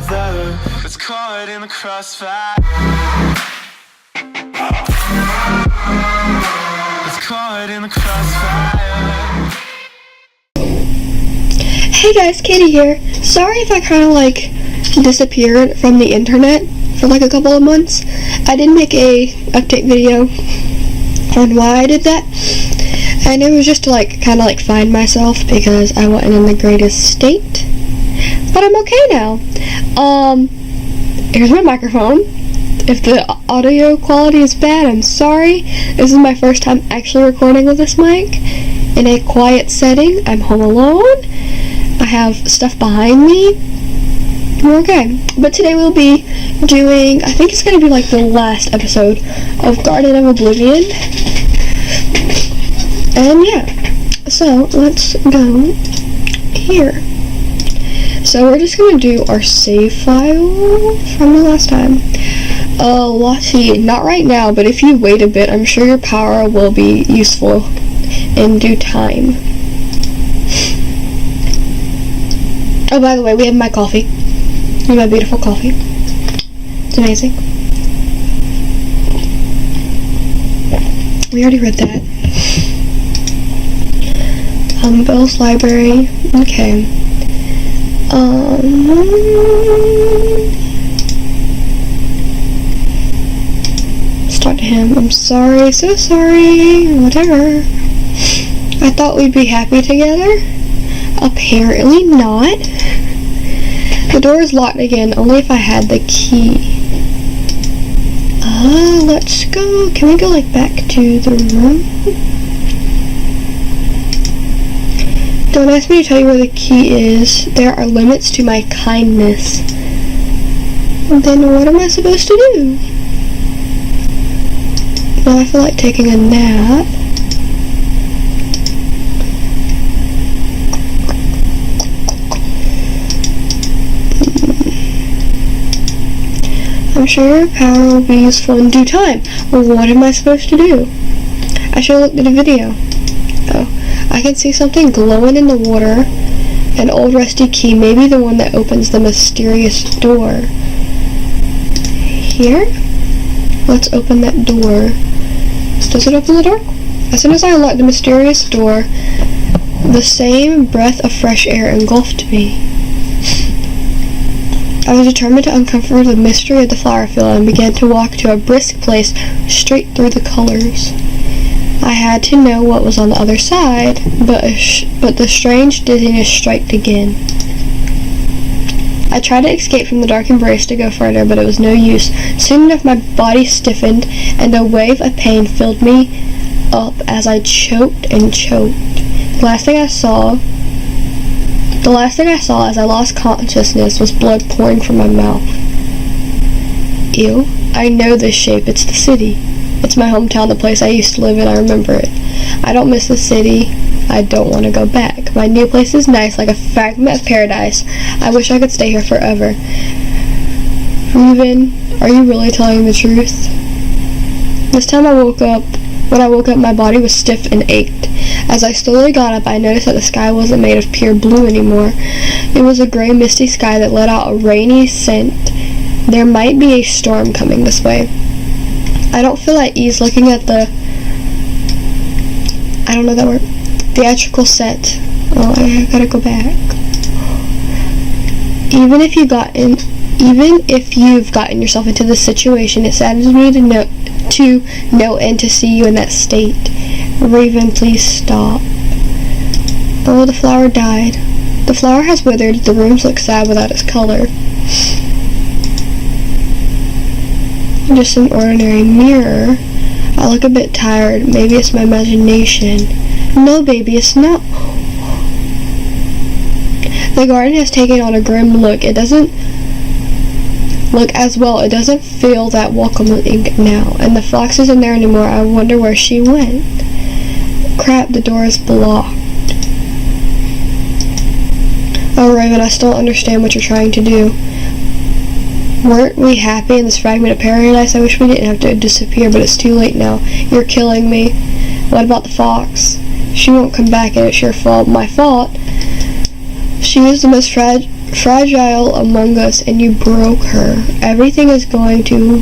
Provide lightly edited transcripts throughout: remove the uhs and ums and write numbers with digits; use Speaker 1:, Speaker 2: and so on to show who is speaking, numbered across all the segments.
Speaker 1: another that's caught in the crossfire. That's caught in the crossfire.
Speaker 2: Hey guys, Katie here. Sorry if I kind of like disappeared from the internet for like a couple of months. I did make a update video on why I did that, and it was just to like kind of like find myself because I wasn't in the greatest state. But I'm okay now. Here's my microphone. If the audio quality is bad, I'm sorry. This is my first time actually recording with this mic in a quiet setting. I'm home alone. I have stuff behind me. We're okay. But today we'll be doing, I think it's going to be like the last episode of Garden of Oblivion. And yeah, so let's go here. So we're just going to do our save file from the last time. Let's see, not right now, but if you wait a bit, I'm sure your power will be useful in due time. Oh, by the way, we have my coffee. My beautiful coffee. It's amazing. We already read that. Bill's library. Okay. Let's talk to him. I'm sorry, so sorry. Whatever. I thought we'd be happy together. Apparently not. The door is locked again, only if I had the key. Let's go. Can we go like back to the room? Don't ask me to tell you where the key is. There are limits to my kindness. Then what am I supposed to do? Now I feel like taking a nap. I'm sure your power will be useful in due time. Well, what am I supposed to do? I should have looked at a video. Oh, I can see something glowing in the water. An old rusty key, maybe the one that opens the mysterious door. Here? Let's open that door. Does it open the door? As soon as I unlocked the mysterious door, the same breath of fresh air engulfed me. I was determined to uncover the mystery of the flower field and began to walk to a brisk pace straight through the colors. I had to know what was on the other side, but the strange dizziness struck again. I tried to escape from the dark embrace to go further, but it was no use. Soon enough, my body stiffened, and a wave of pain filled me up as I choked and choked. The last thing I saw as I lost consciousness was blood pouring from my mouth. Ew. I know this shape. It's the city. It's my hometown, the place I used to live in. I remember it. I don't miss the city. I don't want to go back. My new place is nice, like a fragment of paradise. I wish I could stay here forever. Reuben, are you really telling the truth? This time when I woke up, my body was stiff and ached. As I slowly got up, I noticed that the sky wasn't made of pure blue anymore. It was a gray, misty sky that let out a rainy scent. There might be a storm coming this way. I don't feel at ease looking at the, I don't know that word, theatrical set. Oh, I gotta go back. Even if you've gotten yourself into this situation, it saddens me to know and to see you in that state. Raven, please stop. Oh, the flower died. The flower has withered. The rooms look sad without its color. Just an ordinary mirror. I look a bit tired. Maybe it's my imagination. No, baby, it's not. The garden has taken on a grim look. It doesn't look as well. It doesn't feel that welcoming now. And the fox isn't there anymore. I wonder where she went. Crap, the door is blocked. Oh, Raven, I still don't understand what you're trying to do. Weren't we happy in this fragment of paradise? I wish we didn't have to disappear, but it's too late now. You're killing me. What about the fox? She won't come back and it's your fault. My fault? She was the most fragile among us, and you broke her. Everything is going to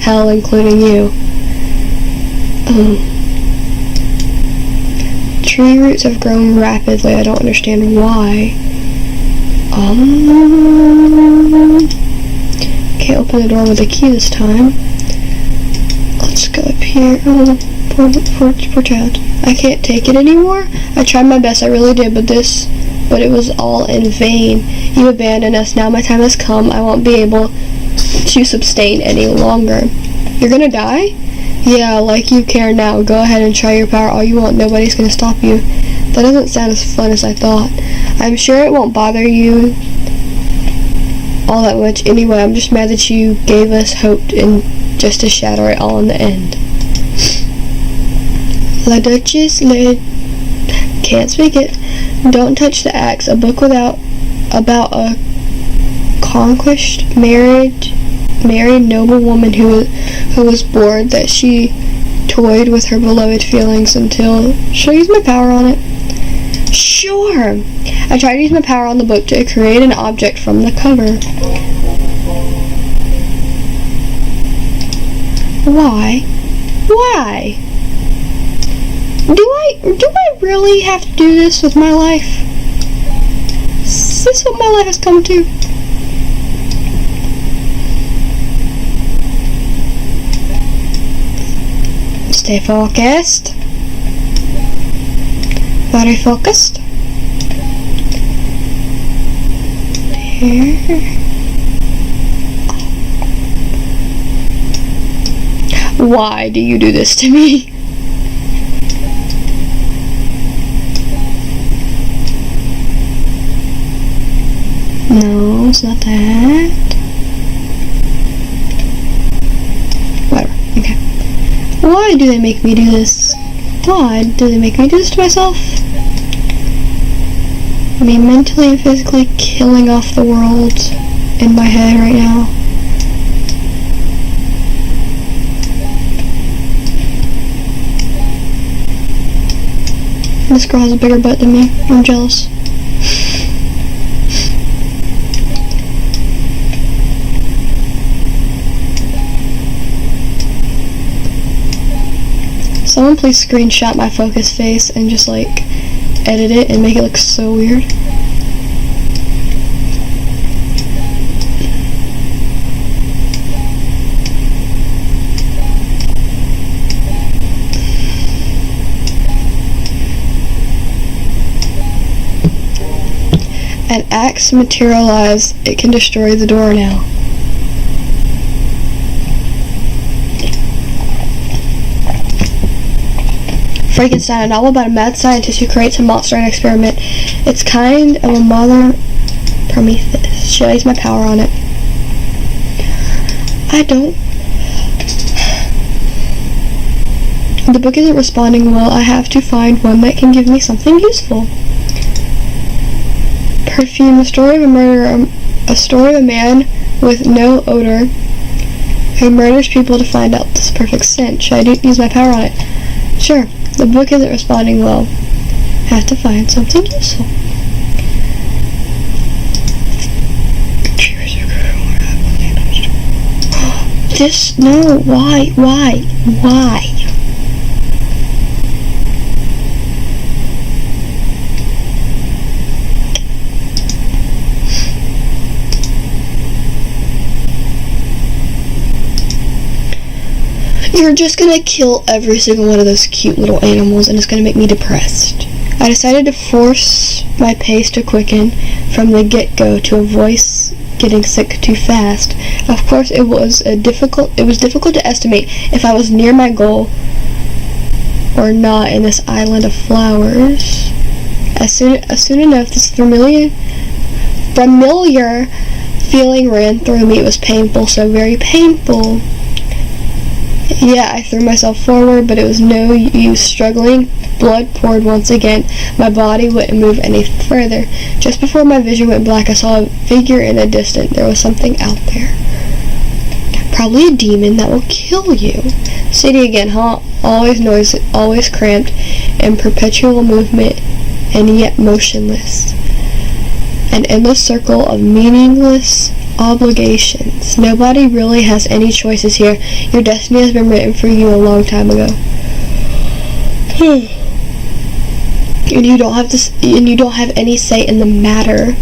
Speaker 2: hell, including you. Tree roots have grown rapidly. I don't understand why. Can't open the door with a key this time. Let's go up here. Oh, poor child. I can't take it anymore. I tried my best, I really did, but it was all in vain. You abandoned us. Now my time has come. I won't be able to sustain any longer. You're gonna die? Yeah, like you care now. Go ahead and try your power all you want. Nobody's gonna stop you. That doesn't sound as fun as I thought. I'm sure it won't bother you all that much anyway. I'm just mad that you gave us hope and just to shatter it all in the end. La Duchess, can't speak it. Don't touch the axe. A book about a conquest married noble woman who was bored that she toyed with her beloved feelings until... Should I use my power on it? Sure! I tried to use my power on the book to create an object from the cover. Why? Why? Do I really have to do this with my life? Is this what my life has come to? Stay focused. Very focused. Here. Why do you do this to me? No, it's not that. Whatever. Okay. Why do they make me do this? Why do they make me do this to myself? I mean, mentally and physically killing off the world in my head right now. This girl has a bigger butt than me. I'm jealous. Someone please screenshot my focus face and just like edit it and make it look so weird. An axe materialized. It can destroy the door now. Frankenstein, a novel about a mad scientist who creates a monster in an experiment. It's kind of a mother Prometheus. Should I use my power on it? I don't. The book isn't responding well. I have to find one that can give me something useful. Perfume, a story of a murderer, a story of a man with no odor who murders people to find out this perfect scent. Should I use my power on it? Sure. The book isn't responding well. Have to find something useful. This, no, why? You're just gonna kill every single one of those cute little animals and it's gonna make me depressed. I decided to force my pace to quicken from the get-go to avoid getting sick too fast. Of course, it was difficult to estimate if I was near my goal or not in this island of flowers. As soon enough, this familiar feeling ran through me. It was painful, so very painful. Yeah, I threw myself forward, but it was no use struggling. Blood poured once again. My body wouldn't move any further. Just before my vision went black, I saw a figure in the distance. There was something out there. Probably a demon that will kill you. City again, huh? Always noisy, always cramped, in perpetual movement, and yet motionless. an endless circle of meaningless obligations. Nobody really has any choices here. Your destiny has been written for you a long time ago. And you don't have any say in the matter.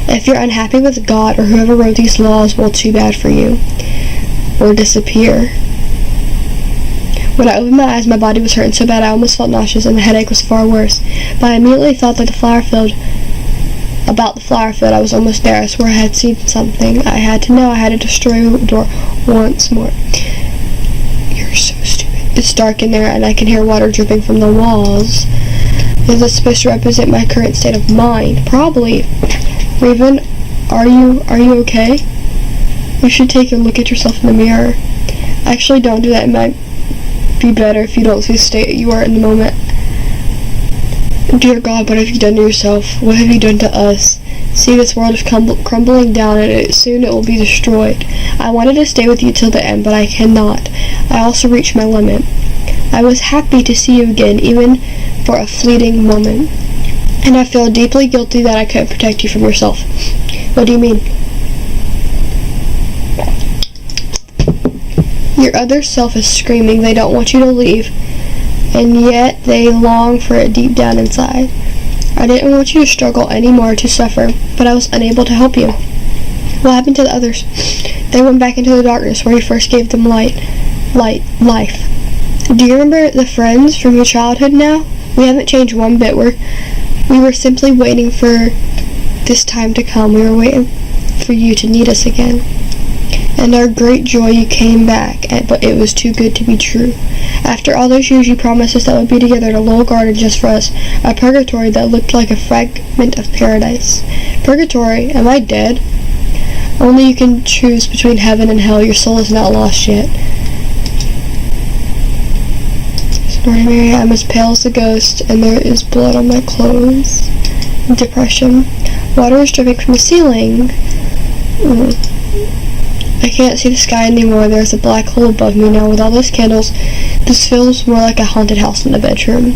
Speaker 2: If you're unhappy with God or whoever wrote these laws, well, too bad for you. Or disappear. When I opened my eyes, my body was hurting so bad I almost felt nauseous, and the headache was far worse. But I immediately thought that about the flower field. I was almost there. I swore I had seen something. I had to know. I had to destroy the door once more. You're so stupid. It's dark in there, and I can hear water dripping from the walls. Is this supposed to represent my current state of mind? Probably. Raven, are you okay? You should take a look at yourself in the mirror. Actually, don't do that. It might be better if you don't see the state you are in the moment. Dear God, what have you done to yourself? What have you done to us? See, this world is crumbling down, and soon it will be destroyed. I wanted to stay with you till the end, but I cannot. I also reached my limit. I was happy to see you again, even for a fleeting moment. And I feel deeply guilty that I couldn't protect you from yourself. What do you mean? Your other self is screaming. They don't want you to leave. And yet they long for it deep down inside. I didn't want you to struggle anymore, to suffer, but I was unable to help you. What happened to the others? They went back into the darkness where you first gave them life. Do you remember the friends from your childhood now? We haven't changed one bit. We were simply waiting for this time to come. We were waiting for you to need us again. And our great joy, you came back, but it was too good to be true. After all those years, you promised us that we'd be together in a little garden just for us, a purgatory that looked like a fragment of paradise. Purgatory? Am I dead? Only you can choose between heaven and hell. Your soul is not lost yet. Snorri Mary, I'm as pale as a ghost, and there is blood on my clothes. Depression. Water is dripping from the ceiling. I can't see the sky anymore. There's a black hole above me now. With all those candles, this feels more like a haunted house in a bedroom.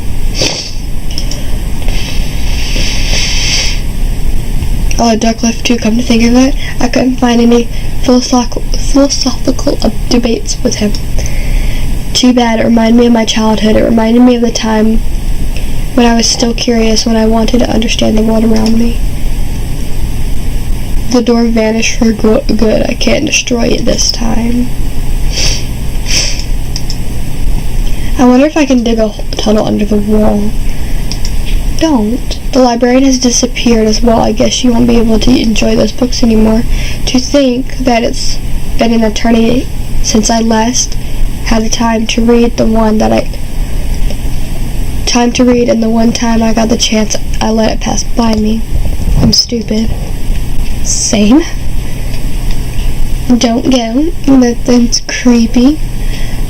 Speaker 2: Oh, a duck left too, come to think of it. I couldn't find any philosophical debates with him. Too bad. It reminded me of my childhood. It reminded me of the time when I was still curious, when I wanted to understand the world around me. The door vanished for good. I can't destroy it this time. I wonder if I can dig a tunnel under the wall. Don't. The librarian has disappeared as well. I guess you won't be able to enjoy those books anymore. To think that it's been an eternity since I last had the time to read, and the one time I got the chance, I let it pass by me. I'm stupid. Same. Don't go. That's creepy.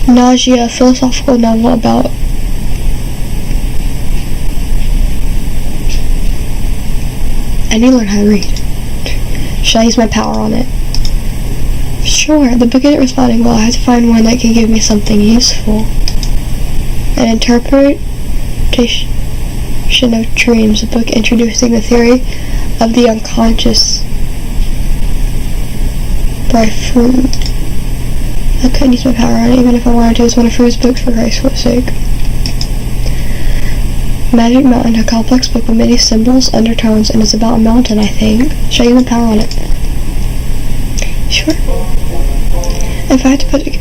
Speaker 2: Nausea, a philosophical novel about I need to learn how to read. Should I use my power on it? Sure. The book isn't responding well. I have to find one that can give me something useful. An interpretation of dreams. A book introducing the theory of the unconscious by Freud. I couldn't use my power on it even if I wanted to. It's one of Freud's books, for Christ's sake. Magic Mountain, a complex book with many symbols, undertones, and it's about a mountain, I think. Should I use my power on it? Sure. If I had to put it...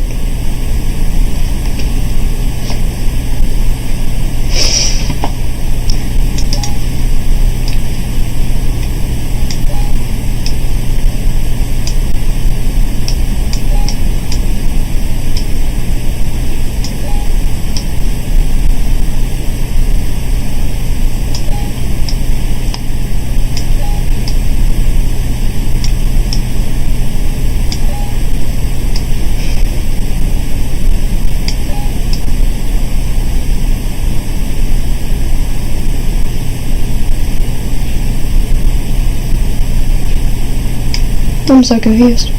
Speaker 2: I'm so confused.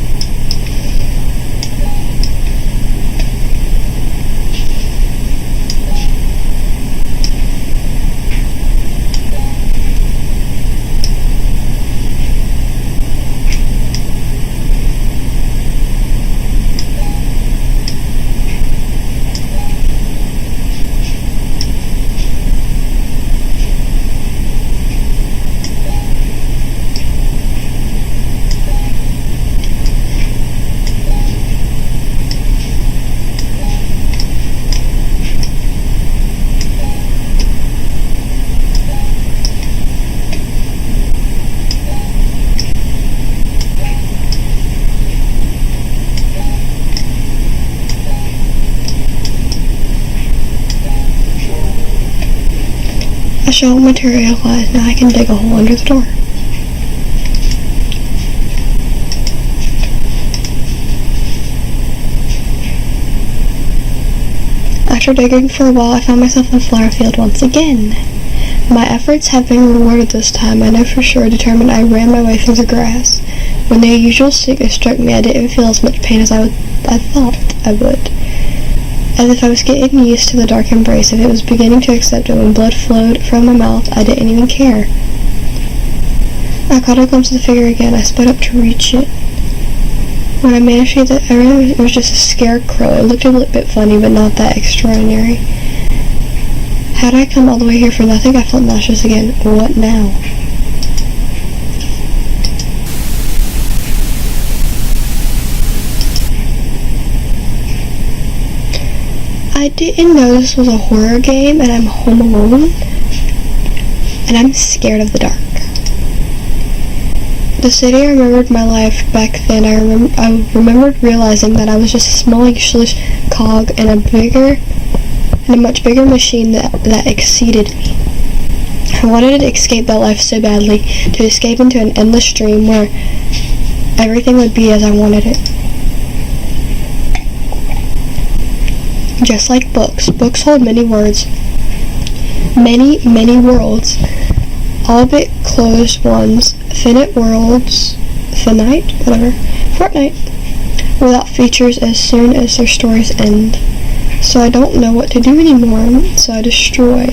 Speaker 2: I shall materialize. Now I can dig a hole under the door. After digging for a while, I found myself in a flower field once again. My efforts have been rewarded this time. I know for sure, determined, I ran my way through the grass. When the usual sickness struck me, I didn't feel as much pain as I thought I would. As if I was getting used to the dark embrace, if it was beginning to accept it. When blood flowed from my mouth, I didn't even care. I caught a glimpse of the figure again. I sped up to reach it. When I managed to get it was just a scarecrow. It looked a little bit funny, but not that extraordinary. Had I come all the way here for nothing? I felt nauseous again. What now? I didn't know this was a horror game, and I'm home alone, and I'm scared of the dark. The city, I remembered my life back then. I remembered realizing that I was just a small, useless cog in a much bigger machine that exceeded me. I wanted to escape that life so badly, to escape into an endless dream where everything would be as I wanted it. Just like books. Books hold many words. Many, many worlds. All but closed ones. Finite worlds. Finite? Whatever. Fortnite. Without features as soon as their stories end. So I don't know what to do anymore. So I destroy.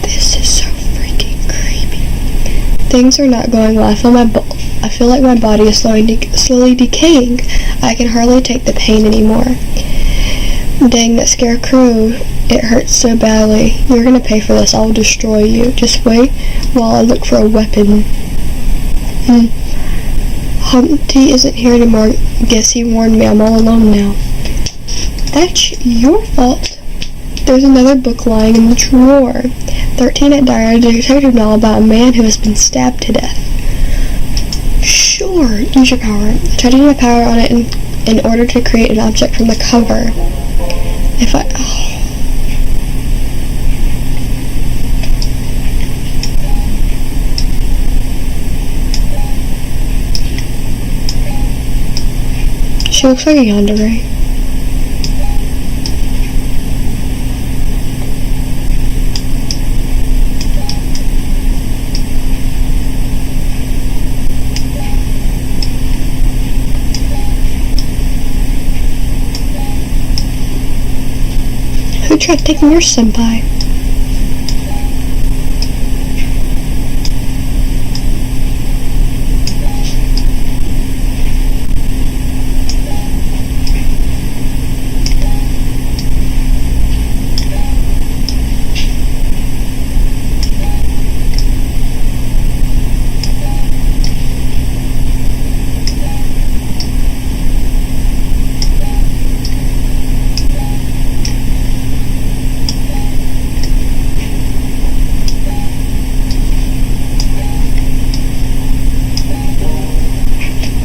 Speaker 2: This is so freaking creepy. Things are not going well. I feel like my body is slowly decaying. I can hardly take the pain anymore. Dang, that scarecrow, it hurts so badly. You're gonna pay for this. I'll destroy you. Just wait while I look for a weapon. Humpty isn't here anymore. Guess he warned me. I'm all alone now. That's your fault. There's another book lying in the drawer. 13 at Diary, a detective novel about a man who has been stabbed to death. Sure, use your power. I tried to use my power on it in order to create an object from the cover. If I... She looks like a yandere. Who tried taking your senpai?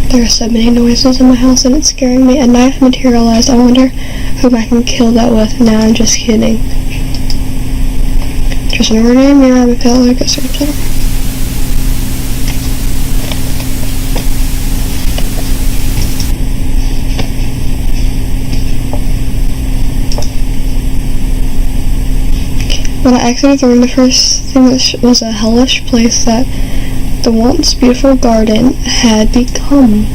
Speaker 2: There are so many noises in my house and it's scaring me. A knife materialized. I wonder whom I can kill that with. Nah, I'm just kidding. Just an ordinary mirror. I'm a color. Go search it. When I exited the room, the first thing was a hellish place that the once beautiful garden had become.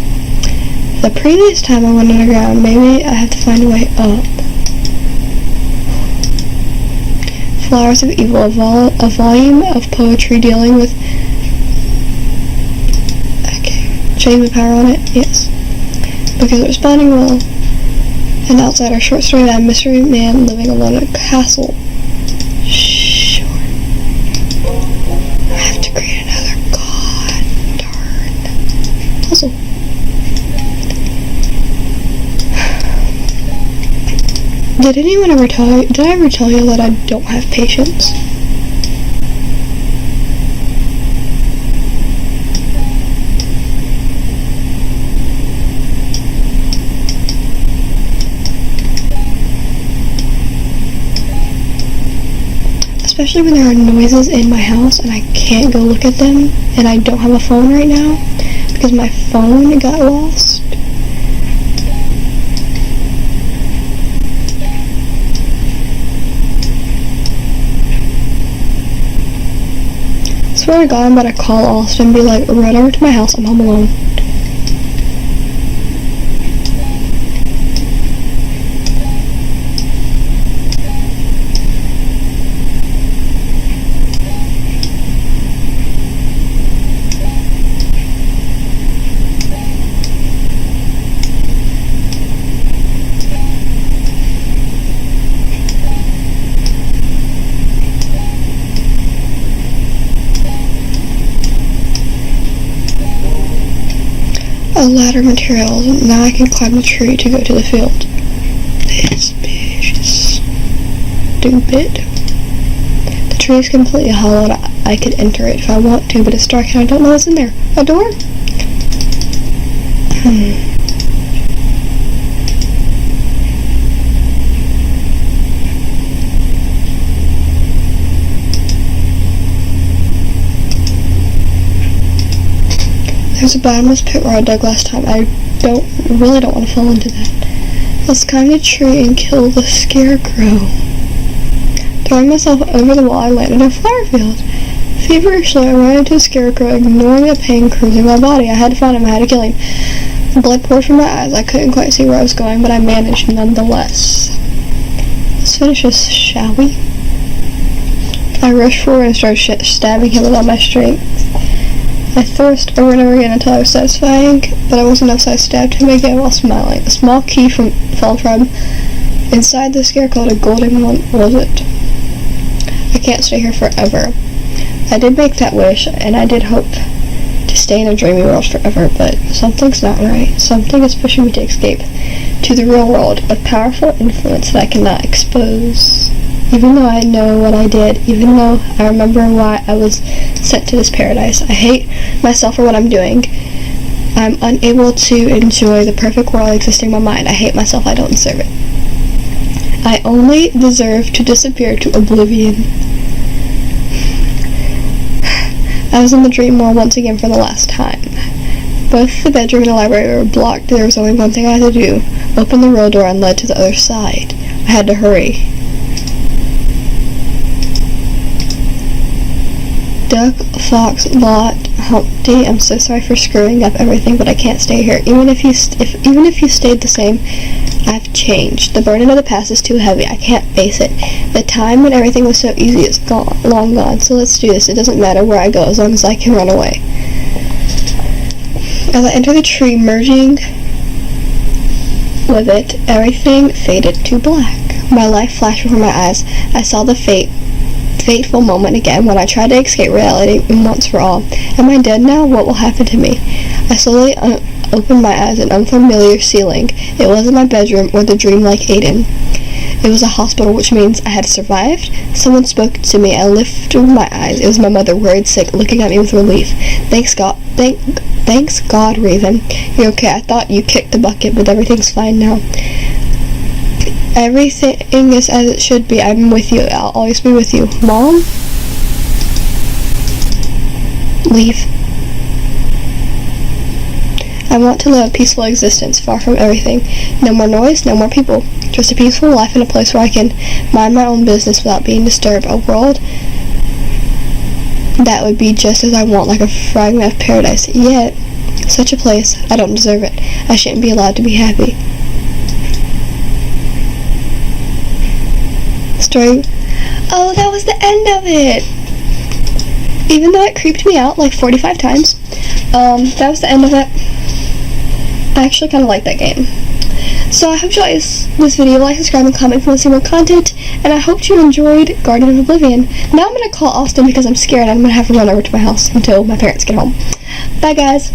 Speaker 2: The previous time I went underground, maybe I have to find a way up. Flowers of Evil, a volume of poetry dealing with... Okay, change the power on it? Yes. Because it was responding well. An outsider, short story about a mystery man living alone in a castle. Sure. I have to create another puzzle. Did anyone ever tell you, did I ever tell you that I don't have patience? especially when there are noises in my house and I can't go look at them, and I don't have a phone right now because my phone got lost. I swear to God, I'm about to call Austin and be like, run over to my house, I'm home alone. A ladder materials. Now I can climb the tree to go to the field. This bitch is stupid. The tree is completely hollow and I could enter it if I want to, but it's dark and I don't know what's in there. A door? There's a bottomless pit where I dug last time. I really don't want to fall into that. Let's climb the tree and kill the scarecrow. Throwing myself over the wall, I landed in a flower field. Feverishly, I ran into a scarecrow, ignoring the pain cruising my body. I had to find him. I had to kill him. Blood poured from my eyes. I couldn't quite see where I was going, but I managed nonetheless. Let's finish this, shall we? I rushed forward and started stabbing him with all my strength. I thrust over and over again until I was satisfying, but I wasn't enough, so I stabbed him again while smiling. A small key fell from inside the scarecrow. A golden one, was it? I can't stay here forever. I did make that wish, and I did hope to stay in a dreamy world forever, but something's not right. Something is pushing me to escape to the real world, a powerful influence that I cannot expose. Even though I know what I did, even though I remember why I was sent to this paradise, I hate myself for what I'm doing. I'm unable to enjoy the perfect world existing in my mind. I hate myself. I don't deserve it. I only deserve to disappear to oblivion. I was in the dream world once again for the last time. Both the bedroom and the library were blocked. There was only one thing I had to do. Open the real door and led to the other side. I had to hurry. Duck, fox, lot, Humpty, I'm so sorry for screwing up everything, but I can't stay here. Even if you stayed the same, I've changed. The burden of the past is too heavy. I can't face it. The time when everything was so easy is gone, long gone. So let's do this. It doesn't matter where I go as long as I can run away. As I enter the tree, merging with it, everything faded to black. My life flashed before my eyes. I saw the fateful moment again when I tried to escape reality once for all. Am I dead now? What will happen to me? I slowly opened my eyes. An unfamiliar ceiling. It wasn't my bedroom or the dreamlike Aiden. It was a hospital, which means I had survived. Someone spoke to me. I lifted my eyes. It was my mother, worried, sick, looking at me with relief. Thanks God, Raven. You're okay. I thought you kicked the bucket, but everything's fine now. Everything is as it should be. I'm with you. I'll always be with you. Mom? Leave. I want to live a peaceful existence, far from everything. No more noise, no more people. Just a peaceful life in a place where I can mind my own business without being disturbed. A world that would be just as I want, like a fragment of paradise. Yet, such a place, I don't deserve it. I shouldn't be allowed to be happy. Story. Oh, that was the end of it! Even though it creeped me out like 45 times, that was the end of it. I actually kind of like that game. So I hope you like this video. Like, subscribe, and comment if you want to see more content. And I hope you enjoyed Garden of Oblivion. Now I'm going to call Austin because I'm scared and I'm going to have to run over to my house until my parents get home. Bye, guys.